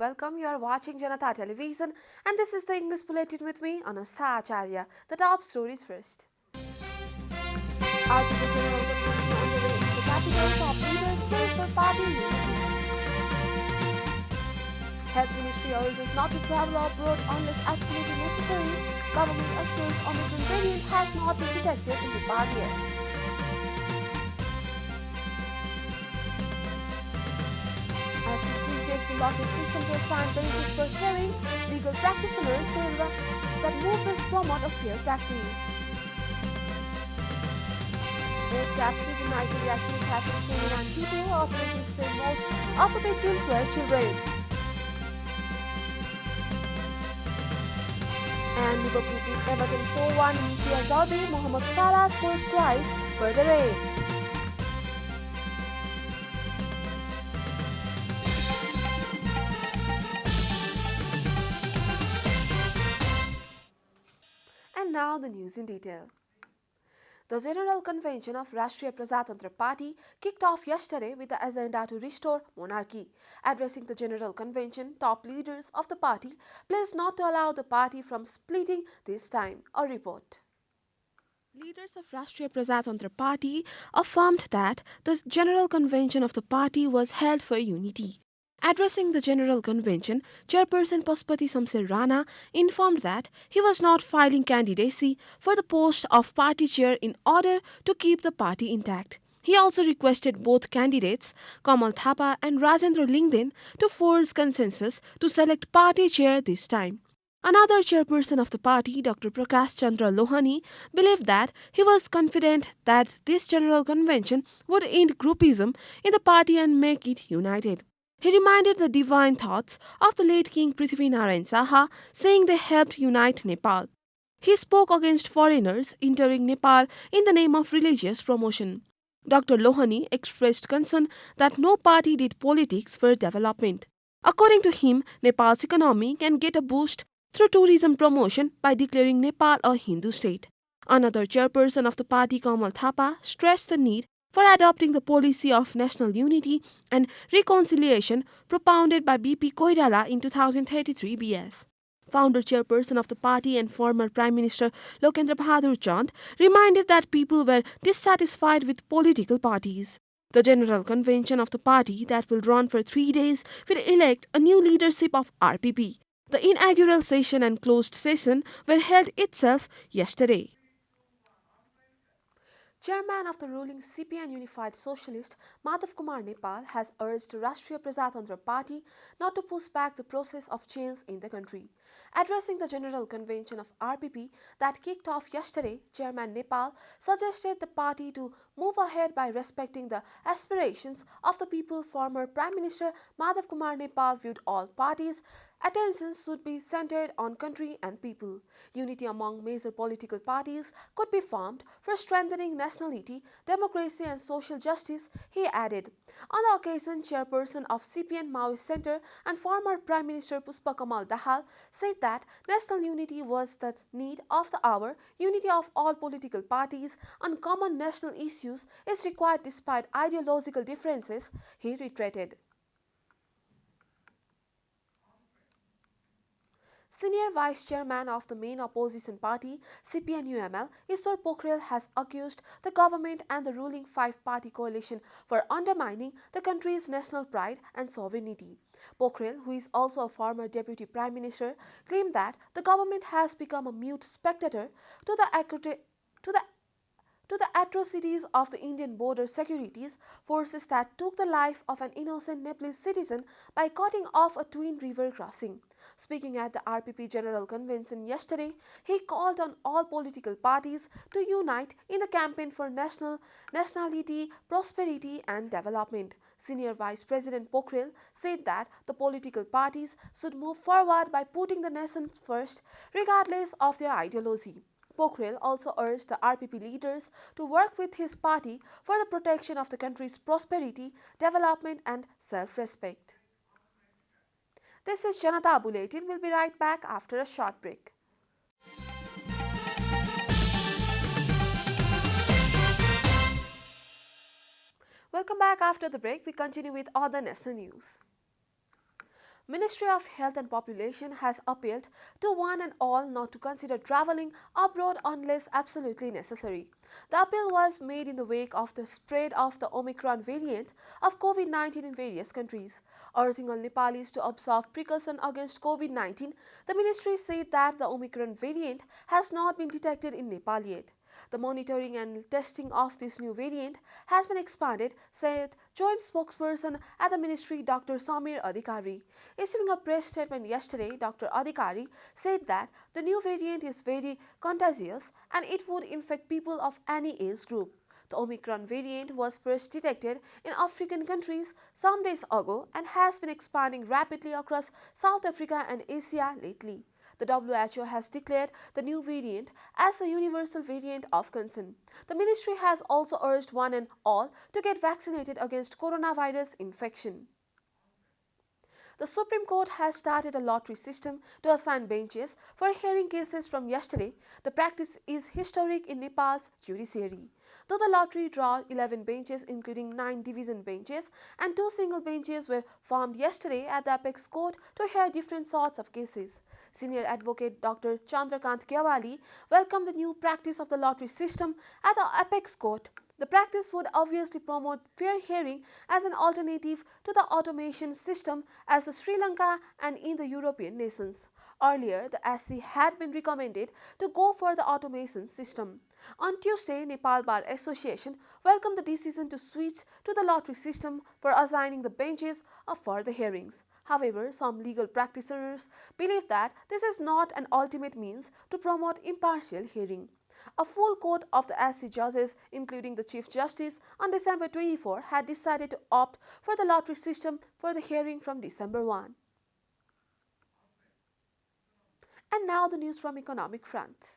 welcome. You are watching Janata Television, and this is the English Bulletin with me, Anastha Acharya. The top stories first. Article General Convention underway in the capital, top leaders praise for party unity. Health Ministry urges not to travel abroad unless absolutely necessary. Government assures Omicron variant has not been detected in Nepal yet. As the switches to lottery system to assign benches for hearing, legal practitioners say that move will promote a fair practice. Both capsules in Nigeria case have 29 people. Authorities say most of the victims were children. And Liverpool beat Everton 4-1 in EPL derby. Mohamed Salah scores twice for the Reds. And now the news in detail. The General Convention of Rashtriya Prajatantra Party kicked off yesterday with the agenda to restore monarchy. Addressing the General Convention, top leaders of the party pledged not to allow the party from splitting this time. A report. Leaders of Rashtriya Prajatantra Party affirmed that the General Convention of the party was held for unity. Addressing the General Convention, Chairperson Pashupati Shamsher Rana informed that he was not filing candidacy for the post of party chair in order to keep the party intact. He also requested both candidates, Kamal Thapa and Rajendra Lingden, to forge consensus to select party chair this time. Another chairperson of the party, Dr. Prakash Chandra Lohani, believed that he was confident that this General Convention would end groupism in the party and make it united. He reminded the divine thoughts of the late King Prithvi Narayan Saha, saying they helped unite Nepal. He spoke against foreigners entering Nepal in the name of religious promotion. Dr. Lohani expressed concern that no party did politics for development. According to him, Nepal's economy can get a boost through tourism promotion by declaring Nepal a Hindu state. Another chairperson of the party, Kamal Thapa, stressed the need for adopting the policy of national unity and reconciliation propounded by BP Koirala in 2033 BS. Founder chairperson of the party and former Prime Minister Lokendra Bahadur Chand reminded that people were dissatisfied with political parties. The General Convention of the party that will run for 3 days will elect a new leadership of RPP. The inaugural session and closed session were held itself yesterday. Chairman of the ruling CPN Unified Socialist, Madhav Kumar Nepal, has urged the Rashtriya Prajatantra Party not to push back the process of change in the country. Addressing the General Convention of RPP that kicked off yesterday, Chairman Nepal suggested the party to move ahead by respecting the aspirations of the people. Former Prime Minister Madhav Kumar Nepal viewed all parties' attention should be centered on country and people. Unity among major political parties could be formed for strengthening nationality, democracy and social justice, he added. On the occasion, chairperson of CPN Maoist Centre and former Prime Minister Pushpa Kamal Dahal said that national unity was the need of the hour. Unity of all political parties on common national issues is required despite ideological differences, he reiterated. Senior Vice Chairman of the main opposition party, CPN-UML, Ishwar Pokhrel has accused the government and the ruling five-party coalition for undermining the country's national pride and sovereignty. Pokhrel, who is also a former deputy prime minister, claimed that the government has become a mute spectator to the atrocities of the Indian border securities forces that took the life of an innocent Nepalese citizen by cutting off a twin river crossing. Speaking at the RPP General Convention yesterday, he called on all political parties to unite in the campaign for nationality, prosperity and development. Senior Vice President Pokhrel said that the political parties should move forward by putting the nation first, regardless of their ideology. Pokhrel also urged the RPP leaders to work with his party for the protection of the country's prosperity, development and self-respect. This is Janata Bulletin. We'll be right back after a short break. Welcome back after the break. We continue with other national news. Ministry of Health and Population has appealed to one and all not to consider travelling abroad unless absolutely necessary. The appeal was made in the wake of the spread of the Omicron variant of COVID-19 in various countries. Urging all Nepalis to observe precaution against COVID-19, the ministry said that the Omicron variant has not been detected in Nepal yet. The monitoring and testing of this new variant has been expanded, said Joint Spokesperson at the Ministry Dr. Samir Adhikari. Issuing a press statement yesterday, Dr. Adhikari said that the new variant is very contagious and it would infect people of any age group. The Omicron variant was first detected in African countries some days ago and has been expanding rapidly across South Africa and Asia lately. The WHO has declared the new variant as a universal variant of concern. The ministry has also urged one and all to get vaccinated against coronavirus infection. The Supreme Court has started a lottery system to assign benches for hearing cases from yesterday. The practice is historic in Nepal's judiciary. Though the lottery draw 11 benches, including 9 division benches and 2 single benches, were formed yesterday at the Apex Court to hear different sorts of cases. Senior advocate Dr. Chandrakant Gyawali welcomed the new practice of the lottery system at the Apex Court. The practice would obviously promote fair hearing as an alternative to the automation system as the Sri Lanka and in the European nations. Earlier, the SC had been recommended to go for the automation system. On Tuesday, Nepal Bar Association welcomed the decision to switch to the lottery system for assigning the benches for the hearings. However, some legal practitioners believe that this is not an ultimate means to promote impartial hearing. A full court of the SC judges, including the Chief Justice, on December 24 had decided to opt for the lottery system for the hearing from December 1. And now the news from economic front.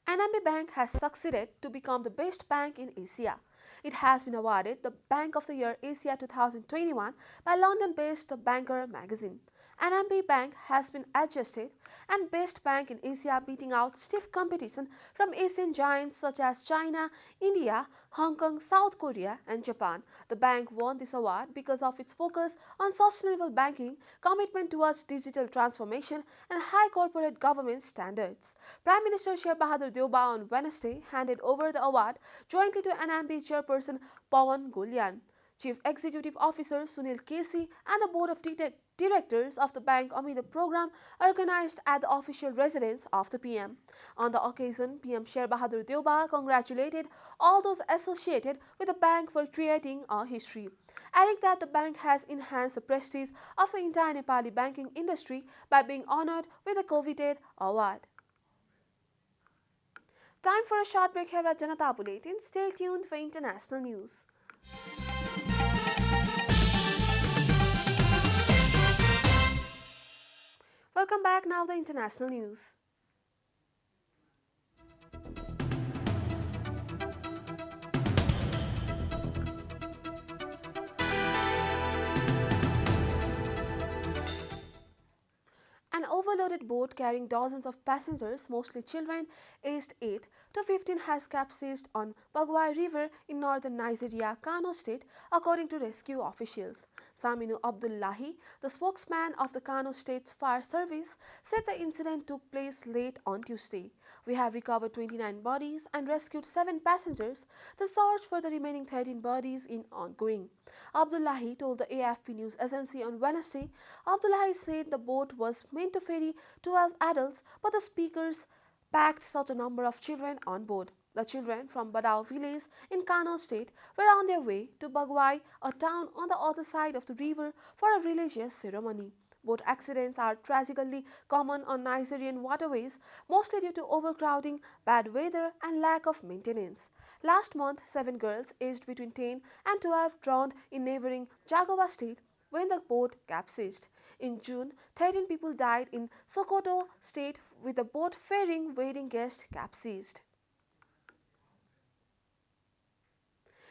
NMB Bank has succeeded to become the best bank in Asia. It has been awarded the Bank of the Year Asia 2021 by London-based The Banker magazine. NMB Bank has been adjusted and best bank in Asia, beating out stiff competition from Asian giants such as China, India, Hong Kong, South Korea and Japan. The bank won this award because of its focus on sustainable banking, commitment towards digital transformation and high corporate governance standards. Prime Minister Sher Bahadur Deuba on Wednesday handed over the award jointly to NMB chairperson Pawan Gulyan, Chief Executive Officer Sunil Kesi and the Board of Directors of the bank amid a program organized at the official residence of the PM. On the occasion, PM Sher Bahadur Deuba congratulated all those associated with the bank for creating a history, adding that the bank has enhanced the prestige of the entire Nepali banking industry by being honored with a coveted award. Time for a short break here at Janata Bulletin. Stay tuned for international news. Welcome back. Now the international news. An overloaded boat carrying dozens of passengers, mostly children aged 8 to 15, has capsized on Bagwai River in northern Nigeria, Kano State, according to rescue officials. Saminu Abdullahi, the spokesman of the Kano State's Fire Service, said the incident took place late on Tuesday. We have recovered 29 bodies and rescued 7 passengers. The search for the remaining 13 bodies is ongoing. Abdullahi told the AFP news agency on Wednesday. Abdullahi said the boat was meant to ferry 12 adults, but the speakers packed such a number of children on board. The children from Badao village in Kano State were on their way to Bagwai, a town on the other side of the river, for a religious ceremony. Boat accidents are tragically common on Nigerian waterways, mostly due to overcrowding, bad weather and lack of maintenance. Last month, 7 girls aged between 10 and 12 drowned in neighboring Jagawa State when the boat capsized. In June, 13 people died in Sokoto State with the boat ferrying wedding guests capsized.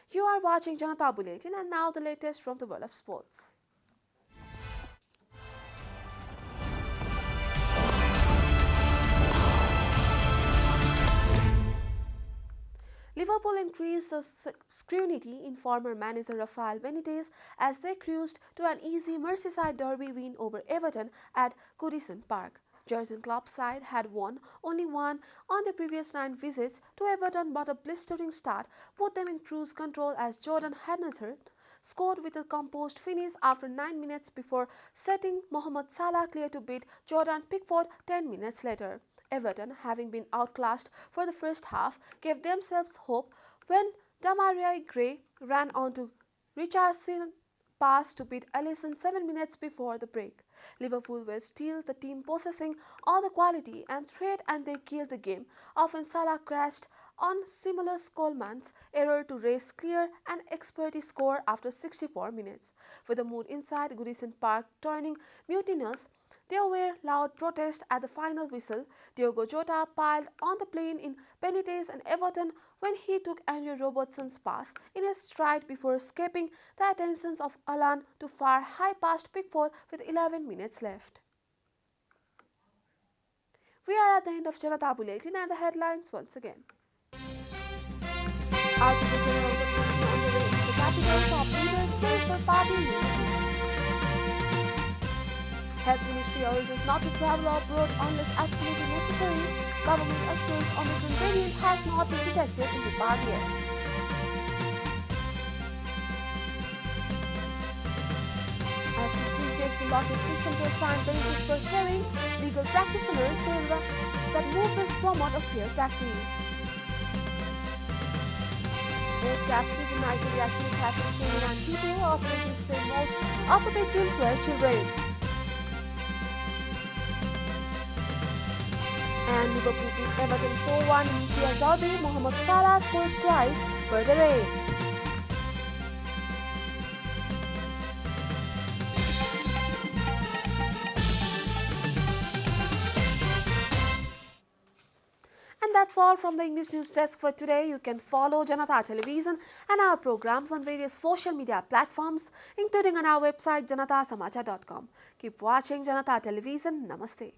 You are watching Janata Bulletin, and now the latest from the world of sports. Liverpool increased the scrutiny in former manager Rafael Benitez as they cruised to an easy Merseyside derby win over Everton at Goodison Park. Jurgen Klopp's side had won only one on the previous 9 visits to Everton, but a blistering start put them in cruise control as Jordan Henderson scored with a composed finish after 9 minutes before setting Mohamed Salah clear to beat Jordan Pickford 10 minutes later. Everton, having been outclassed for the first half, gave themselves hope when Demarai Gray ran onto Richardson's pass to beat Alisson 7 minutes before the break. Liverpool were still the team possessing all the quality and threat, and they killed the game. Often Salah crashed on Simulus Coleman's error to race clear and expertly score after 64 minutes. With the mood inside Goodison Park turning mutinous, there were loud protests at the final whistle. Diogo Jota piled on the plane in Benitez and Everton when he took Andrew Robertson's pass in his stride before escaping the attentions of Alan to far high past Pickford with 11 minutes left. We are at the end of Janata Bulletin and the headlines once again. Article General Convention underway in the capital, top leaders praise for party unity. Health Ministry urges not to travel abroad unless absolutely necessary. Government assures Omicron variant has not been detected in the park yet. As the switches to lottery system to assign benefits for hearing, legal practitioners say that move will promote a fair practice. Both capsules in Nigeria case have 29 people. Authorities say most of the victims were children. And Liverpool beat Everton 4-1 in EPL derby. Mohamed Salah scores twice for the Reds. And that's all from the English News Desk for today. You can follow Janata Television and our programs on various social media platforms, including on our website janatasamachar.com. Keep watching Janata Television. Namaste.